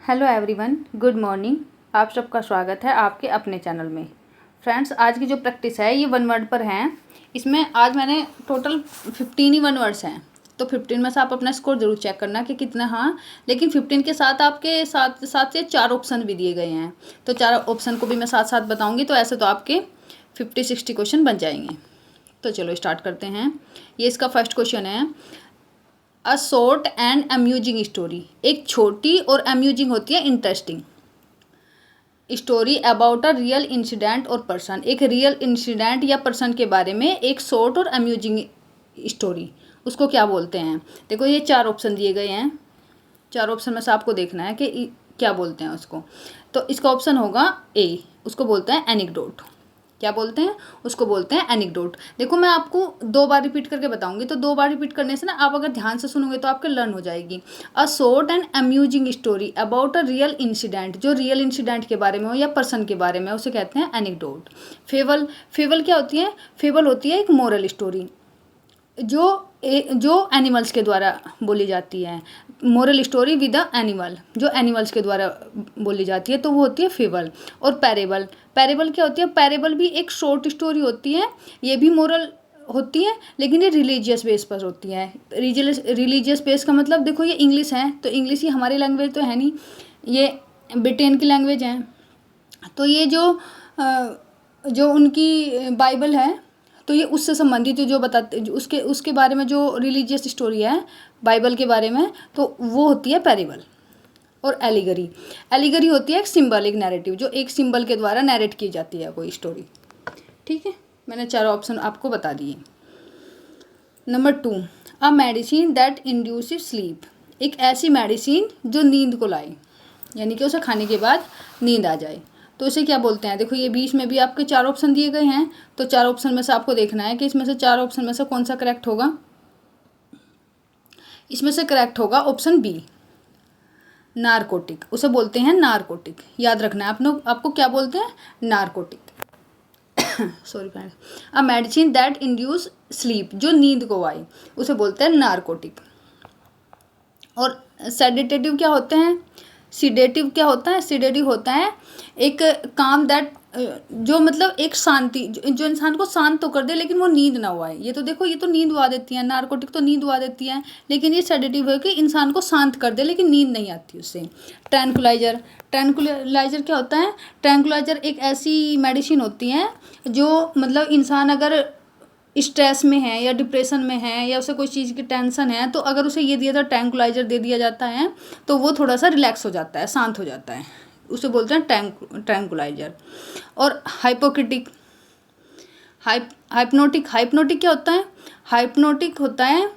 Hello everyone, good morning. आप सबका स्वागत है आपके अपने चैनल में। फ्रेंड्स, आज की जो प्रैक्टिस है ये वन वर्ड पर है। इसमें आज मैंने टोटल 15 ही वन वर्ड्स हैं, तो 15 में से आप अपना स्कोर जरूर चेक करना कि कितना। हाँ, लेकिन 15 के साथ आपके साथ साथ से 4 ऑप्शन भी दिए गए हैं, तो 4 ऑप्शन को भी मैं साथ साथ बताऊँगी, तो ऐसे तो आपके 50-60 क्वेश्चन बन जाएंगे। तो चलो स्टार्ट करते हैं। ये इसका फर्स्ट क्वेश्चन है, a short and amusing story. एक छोटी और अम्यूजिंग होती है interesting story about a real incident और पर्सन। एक रियल इंसिडेंट या पर्सन के बारे में एक शॉर्ट और अम्यूजिंग स्टोरी, उसको क्या बोलते हैं। देखो, ये 4 ऑप्शन दिए गए हैं। 4 ऑप्शन में से आपको देखना है कि क्या बोलते हैं उसको। तो इसका ऑप्शन होगा ए, उसको बोलते हैं एनेक्डोट। क्या बोलते हैं? उसको बोलते हैं एनेक्डोट। देखो, मैं आपको 2 बार रिपीट करके बताऊंगी, तो 2 बार रिपीट करने से ना आप अगर ध्यान से सुनोगे तो आपके लर्न हो जाएगी। A short and amusing story about a real incident, जो रियल इंसिडेंट के बारे में हो या पर्सन के बारे में, उसे कहते हैं एनेक्डोट। फेबल, फेबल क्या होती है? फेबल होती है एक मोरल स्टोरी जो एनिमल्स के द्वारा बोली जाती है। Moral story with a animal, जो एनिमल्स के द्वारा बोली जाती है, तो वो होती है फेबल। और पैरेबल, पैरेबल क्या होती है? पैरेबल भी एक शॉर्ट स्टोरी होती है, ये भी मोरल होती है, लेकिन ये रिलीजियस बेस पर होती है। रिलीजियस बेस का मतलब, देखो ये इंग्लिश है, तो इंग्लिश ही हमारी लैंग्वेज तो है नहीं, ये ब्रिटेन की लैंग्वेज है। तो ये जो उनकी बाइबल है, तो ये उससे संबंधित जो बताते, जो उसके बारे में जो रिलीजियस स्टोरी है बाइबल के बारे में, तो वो होती है पैरेबल। और एलिगरी, एलिगरी होती है एक सिंबल, एक नैरेटिव, जो एक सिंबल के द्वारा नैरेट की जाती है कोई स्टोरी। ठीक है, मैंने 4 ऑप्शन आपको बता दिए। Number 2, a medicine that inducive sleep. एक ऐसी मेडिसिन जो नींद को लाए, यानी कि उसे खाने के बाद नींद आ जाए, तो इसे क्या बोलते हैं। देखो, ये बीच में भी आपके 4 ऑप्शन दिए गए हैं, तो 4 ऑप्शन में से आपको देखना है कि इसमें से 4 ऑप्शन में से कौन सा करेक्ट होगा। इसमें से करेक्ट होगा ऑप्शन बी, नारकोटिक। उसे बोलते हैं नारकोटिक, याद रखना है आपको क्या बोलते हैं, narcotic. Sorry friend. A medicine that induce sleep, जो नींद को आए, उसे बोलते हैं नारकोटिक। और सेडेटिव क्या होते हैं? सीडेटिव क्या होता है? सीडेटिव होता है एक काम दैट, जो मतलब एक शांति, जो इंसान को शांत तो कर दे लेकिन वो नींद ना हुआ है। ये तो देखो, ये तो नींद हुआ देती है, नारकोटिक तो नींद हुआ देती है, लेकिन ये सेडेटिव है कि इंसान को शांत कर दे लेकिन नींद नहीं आती उससे। ट्रैंकुलाइजर, ट्रैंकुलाइजर क्या होता है? ट्रैंकुलाइजर एक ऐसी मेडिसिन होती है जो मतलब इंसान अगर स्ट्रेस में है या डिप्रेशन में है या उसे कोई चीज़ की टेंशन है, तो अगर उसे ये दिया जाता, ट्रैंकुलाइजर दे दिया जाता है, तो वो थोड़ा सा रिलैक्स हो जाता है, शांत हो जाता है, उसे बोलते हैं ट्रैंकुलाइजर। और हाइपोक्रिटिक, हाइप्नोटिक, हाइप्नोटिक क्या होता है? हाइप्नोटिक होता है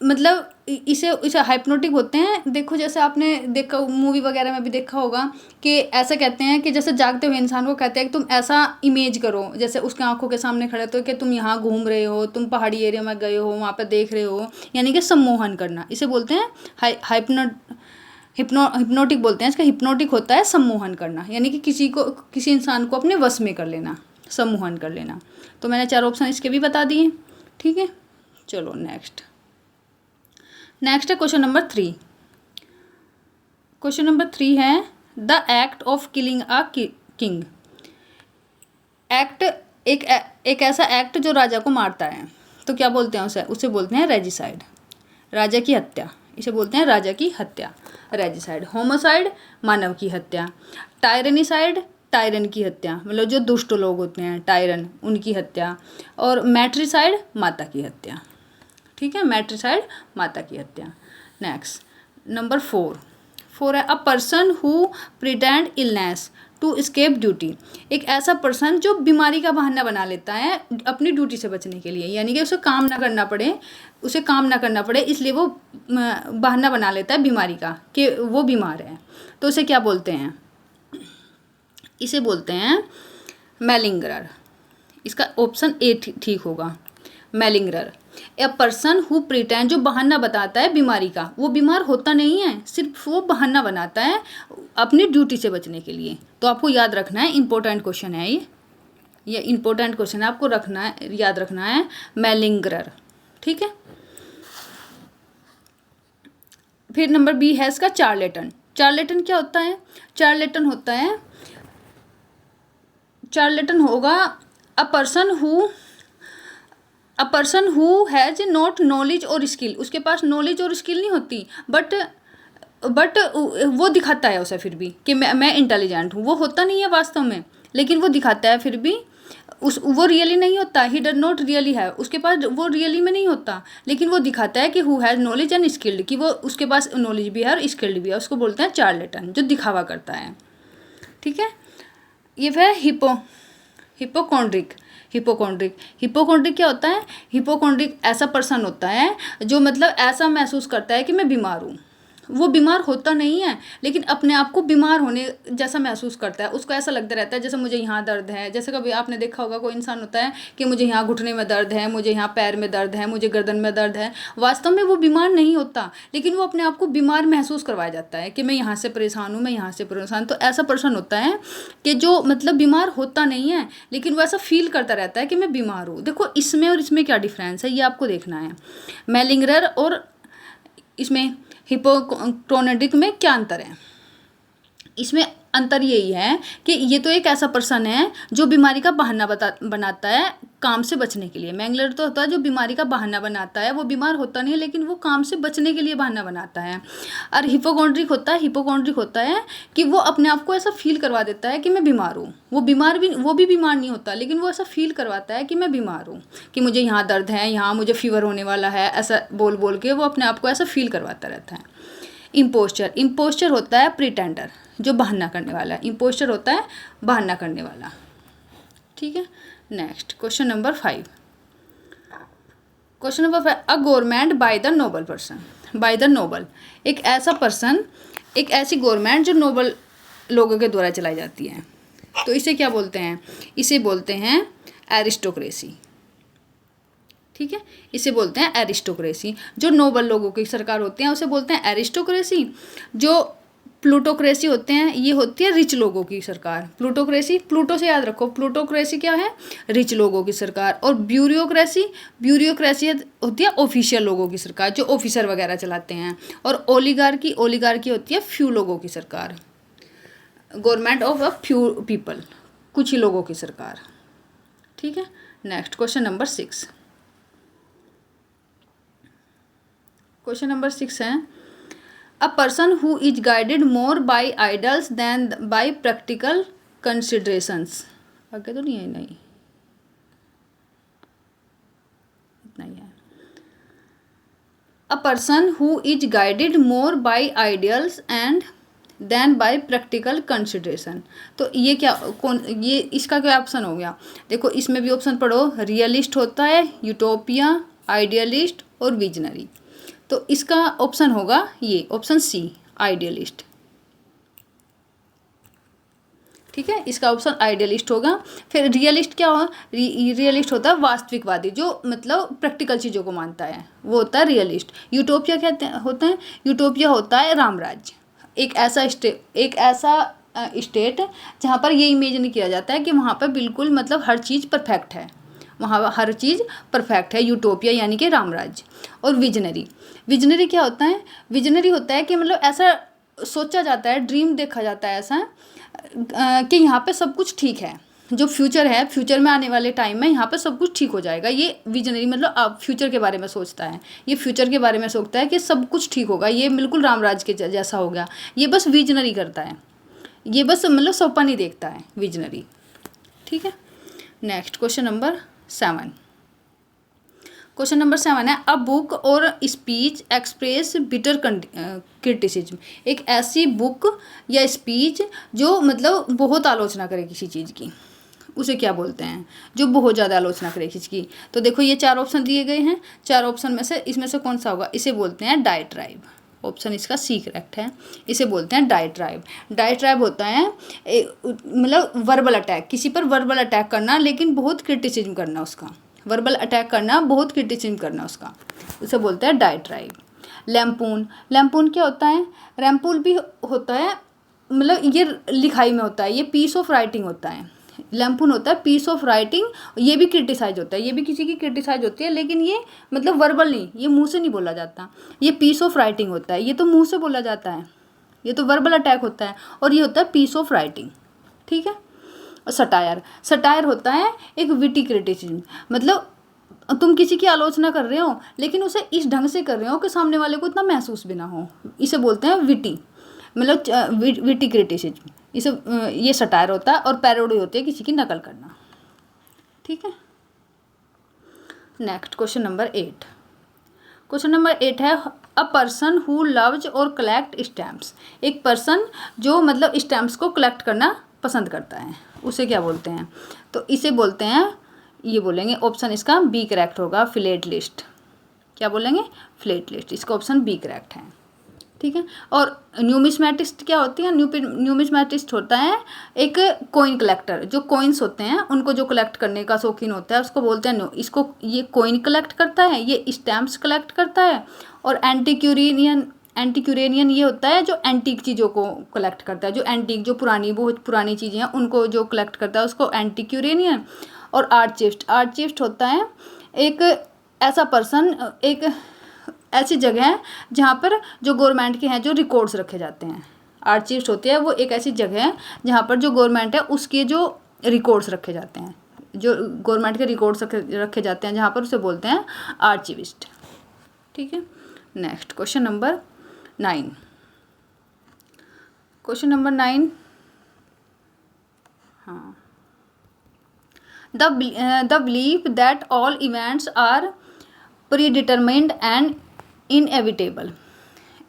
मतलब इसे हाइप्नोटिक होते हैं। देखो, जैसे आपने देखा मूवी वगैरह में भी देखा होगा कि ऐसा कहते हैं कि जैसे जागते हुए इंसान को कहते हैं कि तुम ऐसा इमेज करो, जैसे उसके आंखों के सामने खड़े तो कि तुम यहाँ घूम रहे हो, तुम पहाड़ी एरिया में गए हो, वहाँ पर देख रहे हो, यानी कि सम्मोहन करना, इसे बोलते हैं हिप्नोटिक बोलते हैं इसका। हिप्नोटिक होता है सम्मोहन करना, यानी कि किसी इंसान को अपने वश में कर लेना, सम्मोहन कर लेना। तो मैंने 4 ऑप्शन इसके भी बता दिए। ठीक है, चलो नेक्स्ट है क्वेश्चन नंबर 3। क्वेश्चन नंबर 3 है, the act of killing a king. Act, एक ऐसा एक्ट जो राजा को मारता है, तो क्या बोलते हैं उसे बोलते हैं रेजिसाइड, राजा की हत्या, इसे बोलते हैं राजा की हत्या, रेजिसाइड। होमोसाइड, मानव की हत्या। टायरनीसाइड, टायरन की हत्या, मतलब जो दुष्ट लोग होते हैं टायरन, उनकी हत्या। और मैट्रिसाइड, माता की हत्या। ठीक है, मैट्रिसाइड, माता की हत्या। नेक्स्ट नंबर 4 है, a person who pretend illness to escape duty. एक ऐसा पर्सन जो बीमारी का बहाना बना लेता है अपनी ड्यूटी से बचने के लिए, यानी कि उसे काम ना करना पड़े, इसलिए वो बहाना बना लेता है बीमारी का कि वो बीमार है, तो उसे क्या बोलते हैं? इसे बोलते हैं मैलिंगरर। इसका ऑप्शन ए ठीक होगा, मैलिंगरर। ए पर्सन हु प्रिटेंड, जो बहाना बताता है बीमारी का, वो बीमार होता नहीं है, सिर्फ वो बहाना बनाता है अपनी ड्यूटी से बचने के लिए। तो आपको याद रखना है, इंपॉर्टेंट क्वेश्चन है ये इंपॉर्टेंट क्वेश्चन है, आपको याद रखना है, मैलिंगरर। ठीक है, फिर नंबर बी है इसका चार्लेटन। चार्लेटन क्या होता है? चार्लेटन होता है, चार्लेटन होगा अ person who has not knowledge और स्किल। उसके पास नॉलेज और स्किल नहीं होती, बट वो दिखाता है उसे फिर भी कि मैं इंटेलिजेंट हूँ। वो होता नहीं है वास्तव में, लेकिन वो दिखाता है फिर भी। वो रियली नहीं होता, ही डज नॉट रियली है, उसके पास वो रियली में नहीं होता, लेकिन वो दिखाता है कि who has knowledge and skilled, कि वो उसके पास नॉलेज भी है और स्किल्ड भी है। उसको बोलते हैं चार्लेटन, जो दिखावा करता है। ठीक है। ये है हिपोकॉन्ड्रिक। हिपोकॉन्ड्रिक क्या होता है? हिपोकॉन्ड्रिक ऐसा पर्सन होता है जो मतलब ऐसा महसूस करता है कि मैं बीमार हूँ। वो बीमार होता नहीं है, लेकिन अपने आप को बीमार होने जैसा महसूस करता है। उसको ऐसा लगता रहता है जैसे मुझे यहाँ दर्द है। जैसे कभी आपने देखा होगा कोई इंसान होता है कि मुझे यहाँ घुटने में दर्द है, मुझे यहाँ पैर में दर्द है, मुझे गर्दन में दर्द है। वास्तव में वो बीमार नहीं होता, लेकिन वो अपने आप को बीमार महसूस करवाया जाता है कि मैं यहाँ से परेशान हूँ, मैं यहाँ से परेशान। तो ऐसा पर्सन होता है कि जो मतलब बीमार होता नहीं है, लेकिन वो ऐसा फील करता रहता है कि मैं बीमार हूँ। देखो इसमें और इसमें क्या डिफरेंस है, ये आपको देखना है। मैलिंगरर और इसमें हिपोक्रोनेटिक में क्या अंतर है? इसमें अंतर यही है कि ये तो एक ऐसा पर्सन है जो बीमारी का बहाना बनाता है काम से बचने के लिए। मैंगलर तो होता है जो बीमारी का बहाना बनाता है, वो बीमार होता नहीं है, लेकिन वो काम से बचने के लिए बहाना बनाता है। और हिपोकॉन्ड्रिक होता है कि वो अपने आप को ऐसा फील करवा देता है कि मैं बीमार हूँ। वो भी बीमार नहीं होता, लेकिन वो ऐसा फील करवाता है कि मैं बीमार हूँ, कि मुझे यहाँ दर्द है, यहाँ मुझे फीवर होने वाला है। ऐसा बोल बोल के वो अपने आप को ऐसा फील करवाता रहता है। इम्पोस्चर होता है प्रिटेंडर, जो बहाना करने वाला है। इम्पोस्टर होता है बहाना करने वाला। ठीक है। Next question number 5। A government by the noble person. By the noble, एक ऐसा पर्सन, एक ऐसी गवर्नमेंट जो नोबल लोगों के द्वारा चलाई जाती है। तो इसे क्या बोलते हैं? इसे बोलते हैं एरिस्टोक्रेसी। ठीक है, इसे बोलते हैं एरिस्टोक्रेसी। जो नोबल लोगों की सरकार होती है उसे बोलते हैं एरिस्टोक्रेसी। जो प्लूटोक्रेसी होते हैं, ये होती है रिच लोगों की सरकार। प्लूटो से याद रखो, प्लूटोक्रेसी क्या है? रिच लोगों की सरकार। और ब्यूरोक्रेसी होती है ऑफिशियल लोगों की सरकार, जो ऑफिसर वगैरह चलाते हैं। और ओलिगार्की होती है फ्यू लोगों की सरकार। Government of a few people, कुछ ही लोगों की सरकार। ठीक है। Next question number 6। Question number 6 है a person who is guided more by idols then by practical considerations. आगे तो नहीं है, नहीं इतना ही है। A person who is guided more by ideals and then by practical consideration. तो ये ये इसका क्या ऑप्शन हो गया? देखो इसमें भी ऑप्शन पढ़ो। रियलिस्ट होता है, यूटोपिया, आइडियलिस्ट और विजनरी। तो इसका ऑप्शन होगा ये ऑप्शन सी, आइडियलिस्ट। ठीक है, इसका ऑप्शन आइडियलिस्ट होगा। फिर रियलिस्ट क्या होगा? रियलिस्ट होता है वास्तविकवादी, जो मतलब प्रैक्टिकल चीज़ों को मानता है, वो होता है रियलिस्ट। यूटोपिया क्या होता है? यूटोपिया होता है रामराज्य, एक ऐसा स्टेट जहाँ पर ये इमेज नहीं किया जाता है कि वहाँ पर बिल्कुल मतलब हर चीज़ परफेक्ट है, वहाँ हर चीज़ परफेक्ट है। यूटोपिया यानी कि रामराज्य। और विजनरी क्या होता है? विजनरी होता है कि मतलब ऐसा सोचा जाता है, ड्रीम देखा जाता है ऐसा कि यहाँ पे सब कुछ ठीक है, जो फ्यूचर है, फ्यूचर में आने वाले टाइम में यहाँ पे सब कुछ ठीक हो जाएगा। ये विजनरी मतलब आप फ्यूचर के बारे में सोचता है, ये फ्यूचर के बारे में सोचता है कि सब कुछ ठीक होगा, ये बिल्कुल रामराज के जैसा हो गया। ये बस विजनरी करता है, ये बस मतलब सपना ही देखता है, विजनरी। ठीक है। Next question number 7। Question number 7 है अ बुक और स्पीच एक्सप्रेस बिटर क्रिटिसिज्म। एक ऐसी बुक या स्पीच जो मतलब बहुत आलोचना करे किसी चीज़ की, उसे क्या बोलते हैं? जो बहुत ज़्यादा आलोचना करे किसी की। तो देखो ये 4 ऑप्शन दिए गए हैं, 4 ऑप्शन में से इसमें से कौन सा होगा? इसे बोलते हैं डायट्राइब। ऑप्शन इसका सी करेक्ट है, इसे बोलते हैं डायट्राइब। डायट्राइब होता है मतलब वर्बल अटैक, किसी पर वर्बल अटैक करना, लेकिन बहुत क्रिटिसिज्म करना उसका, वर्बल अटैक करना, बहुत क्रिटिसिज्म करना उसका, उसे बोलते हैं डायट्राइब। लैम्पून क्या होता है? रैम्पूल भी होता है, मतलब ये लिखाई में होता है, ये पीस ऑफ राइटिंग होता है। लैम्पून होता है पीस ऑफ राइटिंग, ये भी क्रिटिसाइज होता है, ये भी किसी की क्रिटिसाइज होती है, लेकिन ये मतलब वर्बल नहीं, ये मुंह से नहीं बोला जाता। ये पीस ऑफ राइटिंग होता है, ये तो मुंह से बोला जाता है, ये तो वर्बल अटैक होता है, और ये होता है पीस ऑफ राइटिंग। ठीक है। और सटायर, सटायर होता है एक विटी क्रिटिसिज्म, मतलब तुम किसी की आलोचना कर रहे हो लेकिन उसे इस ढंग से कर रहे हो कि सामने वाले को इतना महसूस भी ना हो, इसे बोलते हैं विटी, मतलब विटी क्रिटिसिज्म, इसे ये सटायर होता है। और पैरोडी होती है किसी की नकल करना। ठीक है। Next question number 8। Question number 8 है अ पर्सन हु लव्स और कलेक्ट स्टैम्प्स। एक पर्सन जो मतलब स्टैम्प्स को कलेक्ट करना पसंद करता है, उसे क्या बोलते हैं? तो इसे बोलते हैं, ये बोलेंगे ऑप्शन इसका बी करेक्ट होगा, फिलेटलिस्ट। क्या बोलेंगे? फिलेटलिस्ट। इसका ऑप्शन बी करेक्ट है। ठीक है। और न्यूमिस्मेटिस्ट क्या होती है? न्यूमिस्मेटिस्ट होता है एक कॉइन कलेक्टर, जो कॉइन्स होते हैं उनको जो कलेक्ट करने का शौकीन होता है उसको बोलते हैं इसको, ये कॉइन कलेक्ट करता है, ये स्टैम्प्स कलेक्ट करता है। और एंटीक्यूरेनियन ये होता है जो एंटीक चीज़ों को कलेक्ट करता है, जो एंटीक, जो पुरानी, बहुत पुरानी चीज़ें हैं उनको जो कलेक्ट करता है उसको एंटीक्यूरेनियन। और आर्चिविस्ट होता है एक ऐसा पर्सन, एक ऐसी जगह है जहाँ पर जो गवर्नमेंट के हैं जो रिकॉर्ड्स रखे जाते हैं। आर्चिविस्ट होती है वो एक ऐसी जगह है जहाँ पर जो गवर्नमेंट है उसके जो रिकॉर्ड्स रखे जाते हैं, जो गवर्नमेंट के रिकॉर्ड्स रखे जाते हैं जहाँ पर, उसे बोलते हैं आर्चिविस्ट। ठीक है। Next question number 9। Question number 9, हाँ, the belief that all events are predetermined and inevitable.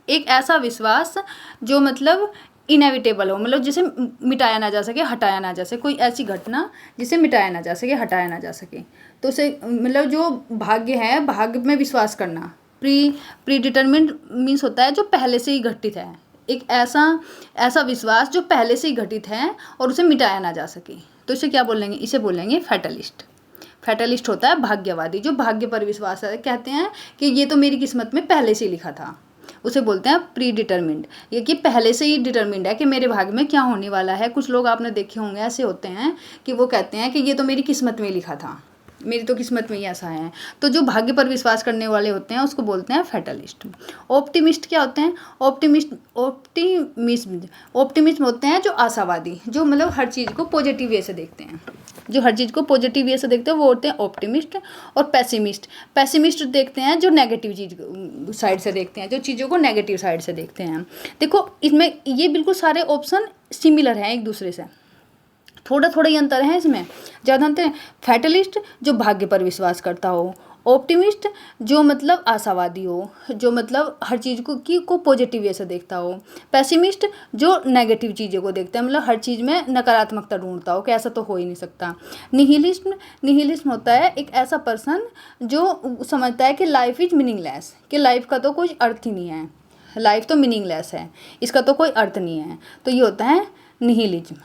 एक ऐसा विश्वास जो मतलब इनएविटेबल हो, मतलब जिसे मिटाया ना जा सके, हटाया ना जा सके, कोई ऐसी घटना जिसे मिटाया ना जा सके, हटाया ना जा सके, तो उसे मतलब जो भाग्य है, भाग्य में विश्वास करना। प्रीडिटरमाइंड मीन्स होता है जो पहले से ही घटित है, एक ऐसा विश्वास जो पहले से ही घटित है और उसे मिटाया ना जा सके, तो इसे क्या बोलेंगे? इसे बोलेंगे फैटलिस्ट। फैटलिस्ट होता है भाग्यवादी, जो भाग्य पर विश्वास है, कहते हैं कि ये तो मेरी किस्मत में पहले से ही लिखा था, उसे बोलते हैं प्री डिटरमिंड। ये कि पहले से ही डिटरमिंड है कि मेरे भाग्य में क्या होने वाला है। कुछ लोग आपने देखे होंगे ऐसे होते हैं कि वो कहते हैं कि ये तो मेरी किस्मत में लिखा था, मेरी तो किस्मत में ही ऐसा है। तो जो भाग्य पर विश्वास करने वाले होते हैं उसको बोलते हैं फैटलिस्ट। ऑप्टिमिस्ट क्या होते हैं? ऑप्टिमिज्म होते हैं जो आशावादी, जो मतलब हर चीज़ को पॉजिटिव वे से देखते हैं, जो हर चीज़ को पॉजिटिव वे से देखते हैं वो होते हैं ऑप्टिमिस्ट। और पैसिमिस्ट देखते हैं जो नेगेटिव चीज़ साइड से देखते हैं, जो चीज़ों को नेगेटिव साइड से देखते हैं। देखो इसमें ये बिल्कुल सारे ऑप्शन सिमिलर हैं एक दूसरे से, थोड़ा थोड़ा ही अंतर है इसमें, ज़्यादा अंतर है। फैटलिस्ट जो भाग्य पर विश्वास करता हो, ऑप्टिमिस्ट जो मतलब आशावादी हो, जो मतलब हर चीज़ को पॉजिटिव वे से देखता हो, पैसिमिस्ट जो नेगेटिव चीज़ों को देखता है, मतलब हर चीज़ में नकारात्मकता ढूंढता हो कि ऐसा तो हो ही नहीं सकता। निहिलिज्म होता है एक ऐसा पर्सन जो समझता है कि लाइफ इज मीनिंगलेस, कि लाइफ का तो कोई अर्थ ही नहीं है, लाइफ तो मीनिंगलेस है, इसका तो कोई अर्थ नहीं है, तो ये होता है निहिलिज्म।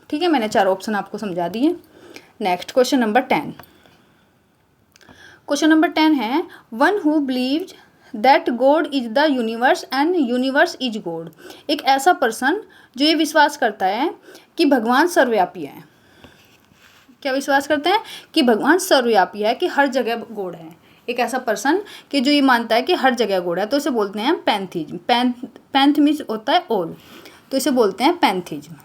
ठीक है, मैंने 4 ऑप्शन आपको समझा दिए। Next question number 10। Question number 10 है one who believes that God is the universe and universe is God. एक ऐसा पर्सन जो ये विश्वास करता है कि भगवान सर्वव्यापी है। क्या विश्वास करते हैं? कि भगवान सर्वव्यापी है, कि हर जगह गॉड है। एक ऐसा पर्सन कि जो ये मानता है कि हर जगह गॉड है, तो इसे बोलते हैं पैंथिज्म। पैंथ मीन्स होता है ऑल, तो इसे बोलते हैं पैंथिज्म।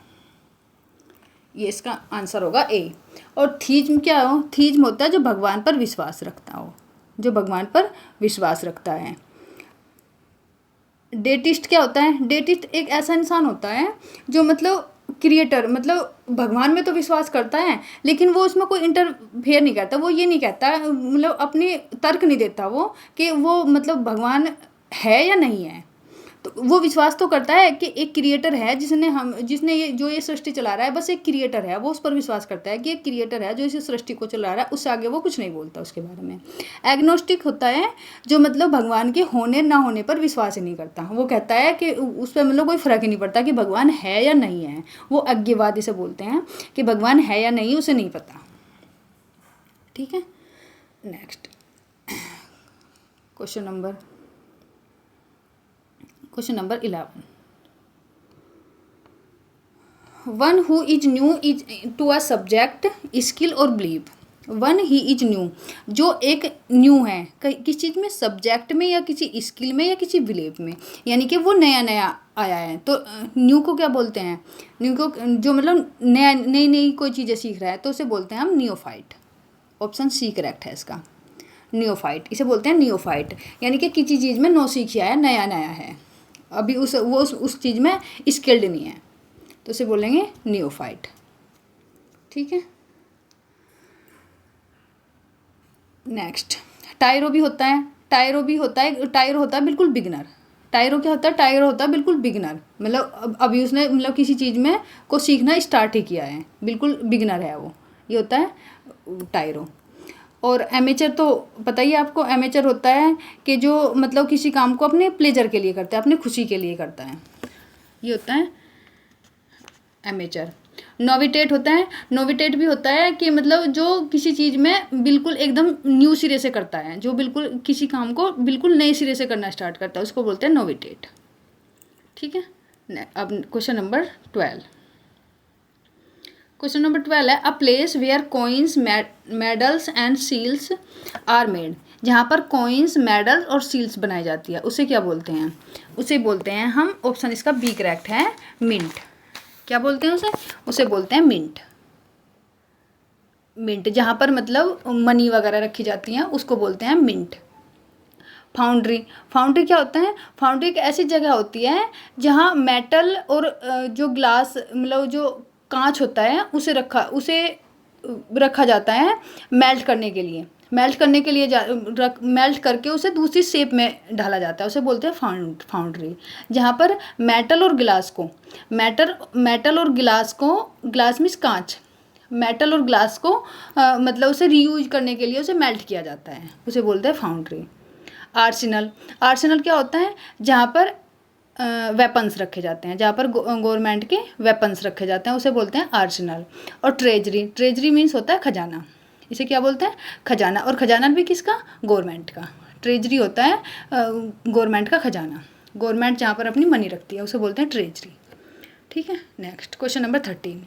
ये इसका आंसर होगा ए। और थीज्म क्या हो? थीज्म होता है जो भगवान पर विश्वास रखता हो, जो भगवान पर विश्वास रखता है। डेटिस्ट क्या होता है? डेटिस्ट एक ऐसा इंसान होता है जो मतलब क्रिएटर, मतलब भगवान में तो विश्वास करता है लेकिन वो उसमें कोई इंटरफेयर नहीं करता, वो ये नहीं कहता, मतलब अपने तर्क नहीं देता वो कि वो मतलब भगवान है या नहीं है। तो वो विश्वास तो करता है कि एक क्रिएटर है जिसने ये सृष्टि चला रहा है, बस एक क्रिएटर है, वो उस पर विश्वास करता है कि एक क्रिएटर है जो इस सृष्टि को चला रहा है, उससे आगे वो कुछ नहीं बोलता उसके बारे में। एग्नोस्टिक होता है जो मतलब भगवान के होने ना होने पर विश्वास ही नहीं करता, वो कहता है कि उस पर मतलब कोई फर्क ही नहीं पड़ता कि भगवान है या नहीं है। वो अज्ञवादी से बोलते हैं कि भगवान है या नहीं उसे नहीं पता। ठीक है। Next question number 11। One who is new is to a subject, skill और believe. One he is new, जो एक न्यू है किस चीज़ में, सब्जेक्ट में या किसी स्किल में या किसी बिलीव में, यानी कि वो नया नया आया है। तो न्यू को क्या बोलते हैं, न्यू को जो मतलब नया नई नई कोई चीज़ें सीख रहा है तो उसे बोलते हैं हम नियोफाइट। ऑप्शन सी करेक्ट है इसका, नियोफाइट, इसे बोलते हैं नियोफाइट, यानी कि किसी चीज़ में नौसिखिया है, नया नया है, अभी उस चीज़ में स्किल्ड नहीं है, तो उसे बोलेंगे नियोफाइट। ठीक है, नेक्स्ट टायरो भी होता है, टायरो होता है बिल्कुल बिगनर। टायरो क्या होता है, टायरो होता है बिल्कुल बिगनर, मतलब अभी उसने मतलब किसी चीज़ में को सीखना स्टार्ट ही किया है, बिल्कुल बिगनर है वो, ये होता है टायरो। और एमेचर तो पता ही है आपको, एमेचर होता है कि जो मतलब किसी काम को अपने प्लेजर के लिए करता है, अपने खुशी के लिए करता है, ये होता है एमेचर। नोविटेट होता है, नोविटेट भी होता है कि मतलब जो किसी चीज़ में बिल्कुल एकदम न्यू सिरे से करता है, जो बिल्कुल किसी काम को बिल्कुल नए सिरे से करना स्टार्ट करता है, उसको बोलते हैं नोविटेट। ठीक है, अब क्वेश्चन नंबर 12। क्वेश्चन नंबर 12 है, a place where coins, medals and seals are made. जहाँ पर कॉइन्स, मेडल्स और सील्स बनाई जाती है उसे क्या बोलते हैं, उसे बोलते हैं हम, ऑप्शन इसका बी करेक्ट है, मिंट। क्या बोलते हैं उसे बोलते हैं मिंट। मिंट जहाँ पर मतलब मनी वगैरह रखी जाती हैं उसको बोलते हैं मिंट। फाउंड्री, फाउंड्री क्या होता है, फाउंड्री एक ऐसी जगह होती है जहाँ मेटल और जो ग्लास मतलब जो कांच होता है उसे रखा जाता है मेल्ट करने के लिए, मेल्ट करके उसे दूसरी शेप में ढाला जाता है, उसे बोलते हैं फाउंड्री। जहाँ पर मेटल और ग्लास को ग्लास मीन्स कांच, मेटल और ग्लास को मतलब उसे रीयूज करने के लिए उसे मेल्ट किया जाता है, उसे बोलते हैं फाउंड्री। आर्सेनल, आर्सेनल क्या होता है, जहाँ पर वेपन्स रखे जाते हैं, जहाँ पर गवर्नमेंट के वेपन्स रखे जाते हैं उसे बोलते हैं आर्सेनल। और ट्रेजरी, ट्रेजरी मीन्स होता है खजाना, इसे क्या बोलते हैं, खजाना। और खजाना भी किसका, गवर्नमेंट का। ट्रेजरी होता है गवर्नमेंट का खजाना, गवर्नमेंट जहाँ पर अपनी मनी रखती है उसे बोलते हैं ट्रेजरी। ठीक है, next question number 13।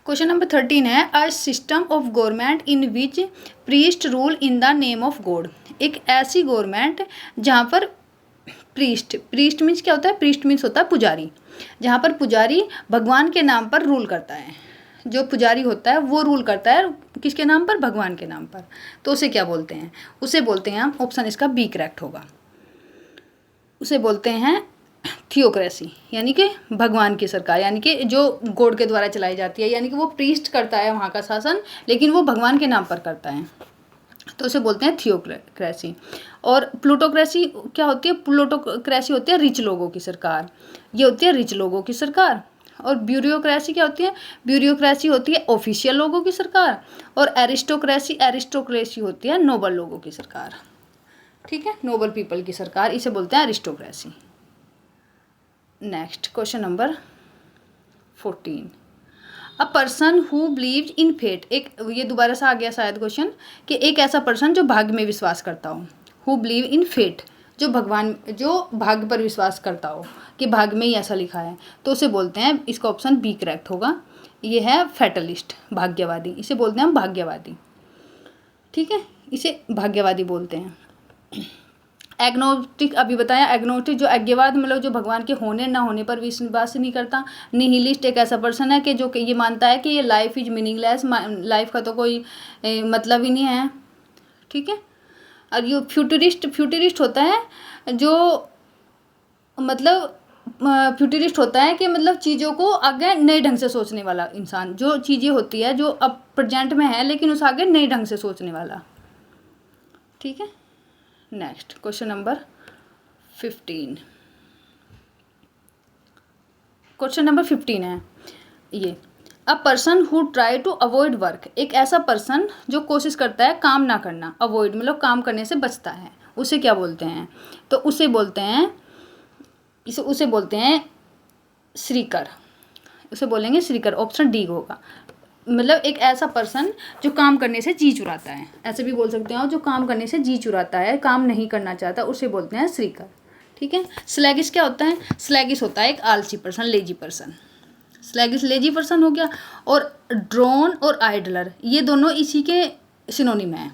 Question number 13 है, a system of government in which priest rule in the name of God. एक ऐसी गवर्नमेंट जहाँ पर प्रीस्ट मीन्स क्या होता है, प्रीस्ट मीन्स होता है पुजारी, जहाँ पर पुजारी भगवान के नाम पर रूल करता है। जो पुजारी होता है वो रूल करता है किसके नाम पर, भगवान के नाम पर, तो उसे क्या बोलते हैं, उसे बोलते हैं हम, ऑप्शन इसका बी करेक्ट होगा, उसे बोलते हैं थियोक्रेसी, यानी कि भगवान की सरकार, यानी कि जो गॉड के द्वारा चलाई जाती है, यानी कि वो प्रीस्ट करता है वहाँ का शासन लेकिन वो भगवान के नाम पर करता है, तो उसे बोलते हैं थियोक्रेसी। और प्लूटोक्रेसी क्या होती है, प्लूटोक्रेसी होती है रिच लोगों की सरकार, ये होती है रिच लोगों की सरकार। और ब्यूरोक्रेसी क्या होती है, ब्यूरोक्रेसी होती है ऑफिशियल लोगों की सरकार। और एरिस्टोक्रेसी होती है नोबल लोगों की सरकार। ठीक है, नोबल पीपल की सरकार, इसे बोलते हैं aristocracy. Next question number 14, a person who believes in fate. एक ये दोबारा से आ गया शायद क्वेश्चन, कि एक ऐसा पर्सन जो भाग्य में विश्वास करता हो, हु बिलीव इन फेट, जो भाग्य पर विश्वास करता हो कि भाग्य में ही ऐसा लिखा है, तो उसे बोलते हैं, इसका ऑप्शन बी करेक्ट होगा, ये है फैटलिस्ट, भाग्यवादी, इसे बोलते हैं हम भाग्यवादी। ठीक है, इसे भाग्यवादी बोलते हैं। एग्नोस्टिक अभी बताया, एग्नोस्टिक जो अज्ञवाद मतलब जो भगवान के होने ना होने पर विश्वास नहीं करता। निहिलिस्ट एक ऐसा पर्सन है कि जो ये मानता है कि ये लाइफ इज मीनिंगलेस, लाइफ का तो कोई मतलब ही नहीं है। ठीक है, और ये फ्यूचरिस्ट होता है जो मतलब फ्यूचरिस्ट होता है कि मतलब चीज़ों को आगे नए ढंग से सोचने वाला इंसान, जो चीज़ें होती है जो अब प्रेजेंट में है लेकिन उस आगे नए ढंग से सोचने वाला। ठीक है, next question number 15। Question number 15 है ये, a person who try to avoid work. एक ऐसा पर्सन जो कोशिश करता है काम ना करना, अवॉइड मतलब काम करने से बचता है, उसे क्या बोलते हैं, तो उसे बोलते हैं श्रीकर, उसे बोलेंगे श्रीकर, ऑप्शन डी होगा। मतलब एक ऐसा पर्सन जो काम करने से जी चुराता है, ऐसे भी बोल सकते हैं, जो काम करने से जी चुराता है, काम नहीं करना चाहता, उसे बोलते हैं श्रीकर। ठीक है, स्लैगिश क्या होता है, स्लैगिश होता है एक आलसी person, lazy person. Sluggish lazy person हो गया, और ड्रोन और आइडलर ये दोनों इसी के सिनोनिम हैं,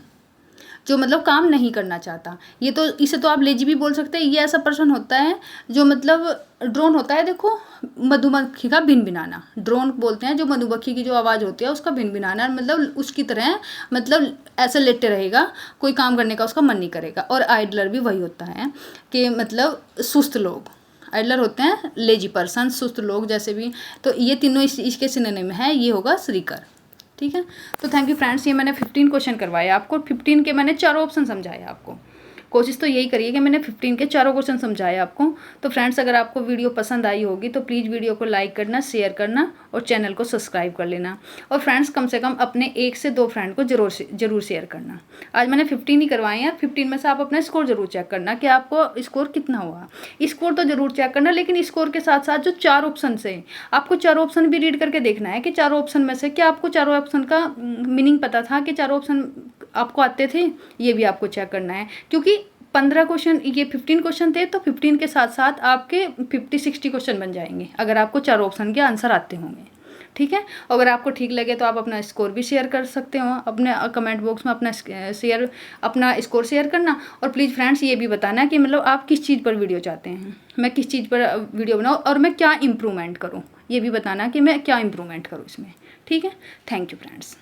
जो मतलब काम नहीं करना चाहता। ये तो इसे तो आप लेजी भी बोल सकते हैं। ये ऐसा पर्सन होता है जो मतलब ड्रोन होता है, देखो मधुमक्खी का भिनभिनाना, ड्रोन बोलते हैं जो मधुमक्खी की जो आवाज़ होती है उसका भिनभिनाना, मतलब उसकी तरह मतलब ऐसे लेटे रहेगा, कोई काम करने का उसका मन नहीं करेगा। और आइडलर भी वही होता है कि मतलब सुस्त लोग, आइडलर होते हैं लेजी पर्सन, सुस्त लोग जैसे भी। तो ये तीनों इसके सिनोनिम है, ये होगा श्रीकर। ठीक है, तो थैंक यू फ्रेंड्स, ये मैंने 15 क्वेश्चन करवाए आपको, 15 के मैंने चारों ऑप्शन समझाए आपको। कोशिश तो यही करिए कि मैंने 15 के चारों क्वेश्चन समझाए आपको। तो फ्रेंड्स, अगर आपको वीडियो पसंद आई होगी तो प्लीज़ वीडियो को लाइक करना, शेयर करना और चैनल को सब्सक्राइब कर लेना। और फ्रेंड्स, कम से कम अपने 1 से 2 फ्रेंड को जरूर शेयर करना। आज मैंने 15 ही करवाए हैं, 15 में से आप अपना स्कोर जरूर चेक करना कि आपको स्कोर कितना हुआ। स्कोर तो जरूर चेक करना, लेकिन स्कोर के साथ साथ जो 4 ऑप्शन से आपको 4 ऑप्शन भी रीड करके देखना है कि 4 ऑप्शन में से क्या आपको 4 ऑप्शन का मीनिंग पता था, कि 4 ऑप्शन आपको आते थे, ये भी आपको चेक करना है। क्योंकि 15 क्वेश्चन, ये 15 क्वेश्चन थे, तो 15 के साथ साथ आपके 50-60 क्वेश्चन बन जाएंगे अगर आपको 4 ऑप्शन के आंसर आते होंगे। ठीक है, अगर आपको ठीक लगे तो आप अपना स्कोर भी शेयर कर सकते हो, अपने कमेंट बॉक्स में अपना स्कोर शेयर करना। और प्लीज़ फ्रेंड्स, ये भी बताना कि मतलब आप किस चीज़ पर वीडियो चाहते हैं, मैं किस चीज़ पर वीडियो बनाऊँ और मैं क्या इम्प्रूवमेंट करूँ, ये भी बताना कि मैं क्या इम्प्रूवमेंट करूँ इसमें। ठीक है, थैंक यू फ्रेंड्स।